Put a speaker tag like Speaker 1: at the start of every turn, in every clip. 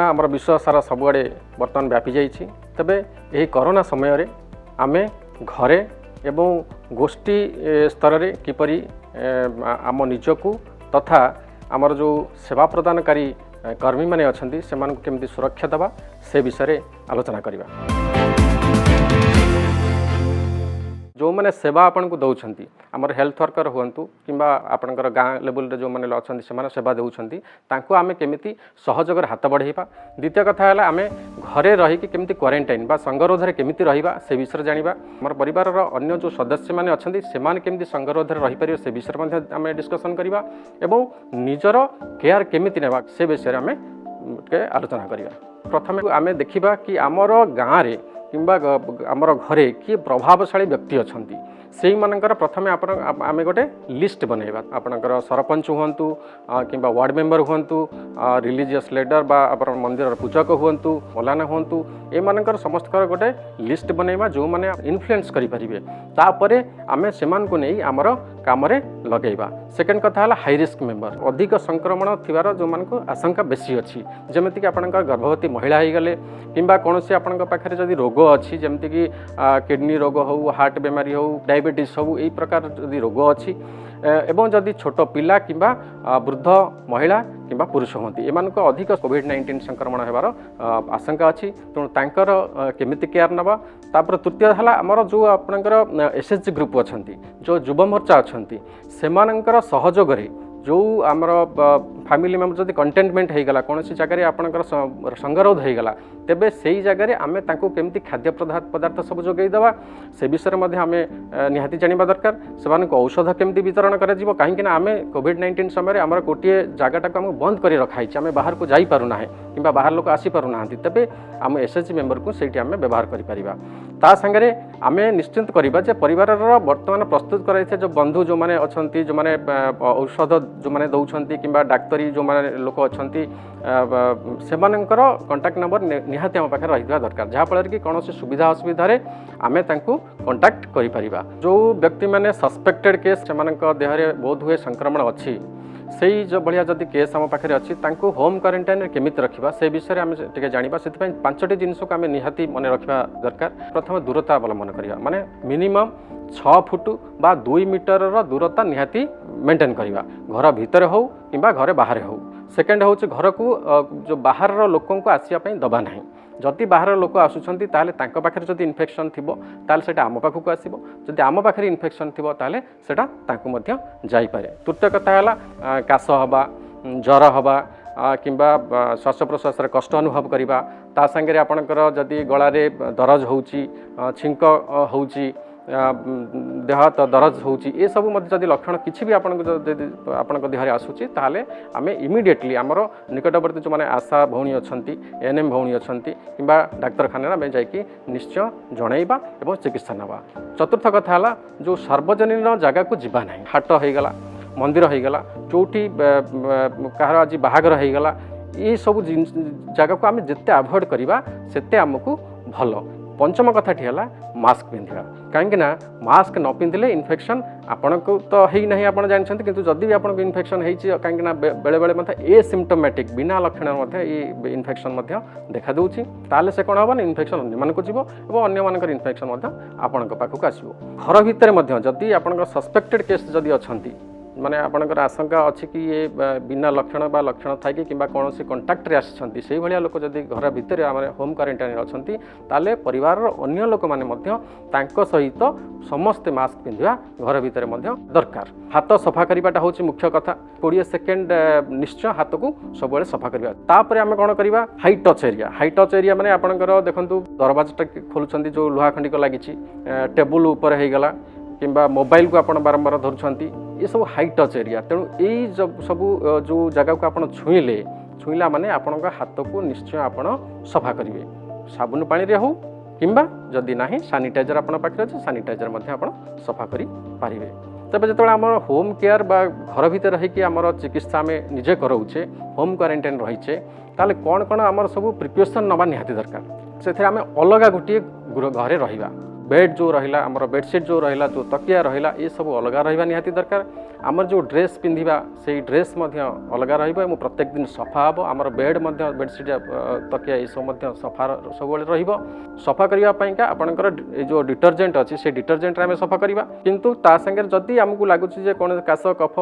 Speaker 1: Corona आमर विश्व सारा सबुआड़े बर्तमान व्यापी जाइए तेबे यही कोरोना समय आमे घरे एवं गोष्ठी स्तर में किपरि आम निजकू तथा आमर जो सेवा प्रदानकारी कर्मी माने अछंती सेमानकु केमती सुरक्षा देवा से विषय आलोचना करबा। जो मैंने सेवा आपन को दौरान आमर हेल्थ वर्कर हूँ कि आपंकर गाँ लेवल जो मैंने अच्छा से सेवा दौरान आम केमी सहयोग हाथ बढ़ेबा। द्वितीय कथा है आम घरे रहीकि केमी क्वारंटाइन बा संगरोध केमी रहा से विषय जाना। आम परिवार अन्य जो सदस्य मैंने अच्छा से केमी संगरोध रहीपर से विषय आम डिस्कसन करवा एवं निजर केयर केमी नेबा से विषय आम आलोचना करवा। प्रथम आम देखा कि आमर गाँव में किंबा आमर घरे किए प्रभावशाली व्यक्ति अच्छा से मानकर प्रथमे आम गोटे लिस्ट बनैबा। आपणकर सरपंच हूँ कि वार्ड मेंबर हूँ रिलीजियस लीडर बा मंदिर पूजक हूँ मौलाना हूँ एमानकर समस्त गोटे लिस्ट बनैबा जो मैंने इन्फ्लुएंस करें तापर आम से नहीं आमर काम लगेगा। सेकेंड कथा है हाई रिस्क मेंबर अधिक संक्रमण थिबार जो मान को आशंका बेसी अच्छी जमीक आपंकर गर्भवती महिला हो गले कि कौन पाखे जदि रोग अच्छी जमीक किडनी रोग हो हार्ट बेमारी हो डायबिटीज हो यही प्रकार जदि रोग अच्छी एवं जदि छोट पिला कि वृद्ध महिला कि पुरुष होती एमान अधिक कोविड-19 संक्रमण होबार आशंका अच्छी तेणु तांकर केमिति केयर नवा। तापर तृतीय है आमर जो आपणकर एसएचजी ग्रुप अच्छा जो युव मोर्चा अच्छा सेमानंकर सहयोग जो आमर फैमिली मेम्बर जदि कंटेनमेंट होगला कौन जगह आपंकर संगरोध होगला तेबे से ही जगह आम केमती खाद्य पदार्थ सब जोगईदेवा से विषय में आम निहाती जाना दरकार। से औषध केमती वितरण कर कहीं आम कोविड-19 समय आम गोटे जगटा को बंद कर रखाई आम बाहर को जापरूना कि बाहर लोक आसीपारूना तेबे आम एसएचजी मेम्बर को सही आम व्यवहार कर सागरे आम निश्चिंत करवा परिवार बर्तमान प्रस्तुत कर जो बंधु जो मैंने अच्छा जो मैंने औषध जो मैंने दौरान कि डाक्तरी जो मैंने लोक अच्छा से कंटाक्ट नंबर निहाती आम पाखे रही दरकार जहाँफल कि कौन सुविधा असुविधा आम कंटाक्ट करा। जो व्यक्ति मैंने सस्पेक्टेड केस से देहरे बहुत हुए संक्रमण अच्छी से जो भाया जदि केस आम पाखे अच्छी होम क्वारंटाइन केमिति रखा से विषय आम टे जाना से 5टी जिनस को आम निहाती मन रखा दरकार। प्रथम दूरता अवलंबन करवा माने मिनिमम 6 फुट बा 2 मीटर दूरता निहाती मेंटेन करवा घर भितर हो कि घर बाहर हो। सेकेंड हूँ घर को जो बाहर लोक आसवाई दबा ना जदि बाहर लोक आसुंच पाखे जदि इन्फेक्शन थी से आम पाखक आसो जदि आम पाखे इन्फेक्शन थी से जापे। तृतीय कथा है काश हवा ज्वर हवा कि श्वास प्रश्वास कष्ट अनुभव करवा ता सागर आपणकर जदि गलारे दरज हो छिंक हो देह तो दरज हो सब जदि लक्षण किसी भी आपण देहरे आसूची ताले आम इमिडिएटली आमर निकटवर्ती जो मैंने आशा भौणी अच्छा एएनएम भौणी अच्छा कि डाक्तखाना आम जाकि निश्चय जनइबा एवं चिकित्सा नवा। चतुर्थ कथा है जो सार्वजनिक जगह को जीवा ना हाट होगला मंदिर होगला जोटी कहार आज बाहागर होगला ये सब जगह को आम जिते अवॉइड करवा सेते आमको भल। पंचम कथाटी है मास्क पिंधा कहीं मास्क न पिंधिले इन्फेक्शन आपन को तो है ना आप जानते किंतु जदि भी आपको इन्फेक्शन हो कहीं बेले बेले एसिम्प्टोमेटिक बिना लक्षण ये इन्फेक्शन देखा दूसरी ताले से कौन हम इन्फेक्शन अन्य जीव और अन्य इन्फेक्शन आपण पाखक आसो। घर भितर जदि आप सस्पेक्टेड केस जदि अच्छा माने आपणकर आशंका अच्छी कि ये बिना लक्षण बा लक्षण थाई कि कौन कंटाक्ट आसी से भाया लोक जदि घर भितर होम क्वारंटाइन अच्छा ताले परिवार अन्य लोक मैंने सहित समस्ते मास्क पिंधा घर भितर दरकार। हाथ सफा करवाटा हूँ मुख्य कथा 20 सेकेंड निश्चय हाथ को सब सफा करवा। तापर आम कौन करवा हाई टच एरिया माने आपणकर देखु दरवाजा खोलुंट जो लुहा खंडिक लगी टेबुल उपर होगला कि मोबाइल को आप बारंबार धरुंच ये सब हाई टच एरिया तेणु यही सब जो जगह को आप छुईला माने आपण हाथ को निश्चय आपण सफा करेंगे साबुन पानी रे हो किंबा जदि ना सानिटाइजर आप पाखे अच्छे सानिटाइजर आप सफा करें। तेज जो आम होम केयर बा घर भितर रहीकि आम चिकित्सा आम निजे कराऊे होम क्वारंटाइन रहीचे ताले कौन कौन आम सब प्रिकसन नवा निहाती दरकार से आम अलग गोटे घरे रहा बेड जो रहा आमर बेडसीट जो रहा जो तकिया रहा ये सब अलग रहा निहाती दरकार आमर जो ड्रेस पिंधिबा से ड्रेस अलग रही प्रत्येक दिन सफा हम आमर बेड बेडसीट तकिया ये सब सफा सब सफा करने आपंकर जो डिटर्जेंट अच्छी से डिटर्जेंट आम सफा करवा किंतु ता संगे जदि आमको लगुच कौन काश कफ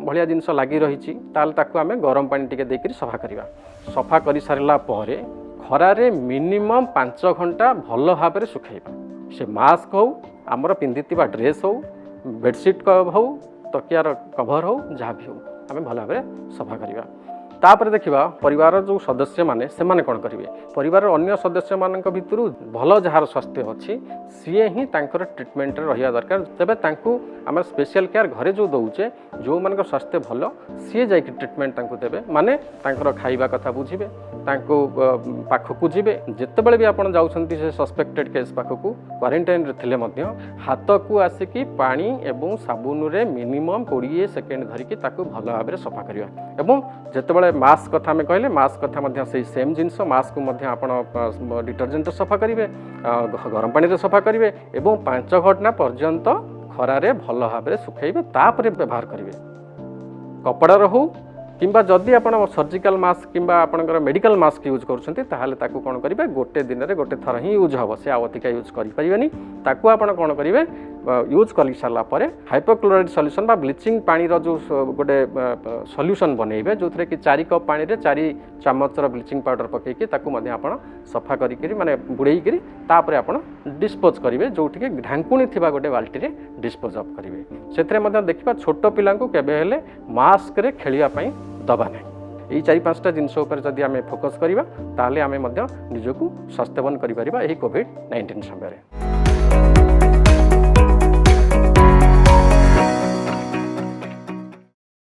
Speaker 1: भाया जिनस लगी रही आम गरम पानी टिके देकर सफा करवा सफा कर सारा खरारे मिनिमम 5 घंटा भल भाव में सुखाइबा से मास्क हो आमर पिंधिथिबा ड्रेस हो बेडसीट हो तकियार कभर हो जहाँ भी हो आम भल भाव में सफा करवा तापर देखा परिवार जो सदस्य माने से माने कौन करेंगे परिवार अन्य सदस्य मान भितर भल जार स्वास्थ्य अच्छी सी ही ट्रिटमेंट रहा दरकार तेज आम स्पेशल केयर घरे जो दौचे जो मान स्वास्थ्य भल सी जा ट्रिटमेंट देवे माने खाइबा कथा बुझे पाखक जी जितेबाला भी आपड़ जाऊँच से सस्पेक्टेड केस पाखक क्वारंटाइन थे हाथ को आसिक पानी एवं साबुन रे मिनिमम 20 सेकेंड धरिकी भल भाव में सफा करवा जितेबाला मास्क कथा में कहले मास्क कथा से सेम जिनस मास्क को डिटर्जेंट सफा करेंगे गरम पानी सफा करेंगे एवं 5 घंटा पर्यंत खरारे भल भाव में सुखाइबे तापर व्यवहार करेंगे कपड़ा हो किंबा जदि आप सर्जिकल मास्क किंबा आपनकर मेडिकल मास्क यूज कर कौन करेंगे गोटे दिन में गोटे थर ही यूज हम से अधिका यूज करें ताकू आप कौन करेंगे यूज कर सारापर हाइपोक्लोराइड सल्यूशन बा ब्लीचिंग पानी जो गोटे सल्यूशन बनइबे जो थे कि 4 कप पानी रे 4 चामचर ब्लीचिंग पाउडर पकईकि आप सफा करी माने बुड़ेकरी तापर आप डिस्पोज करेंगे जो ढांकुणी थी गोटे बाल्टी रे डिस्पोज अफ करेंगे से देखा छोट पिला केबे मास्क रे खेलिया दबा ना यही 4-5टा जिनस जदि आम फोकस करवा ताहले आम निजक स्वास्थ्यवान करें कोविड-19 समय।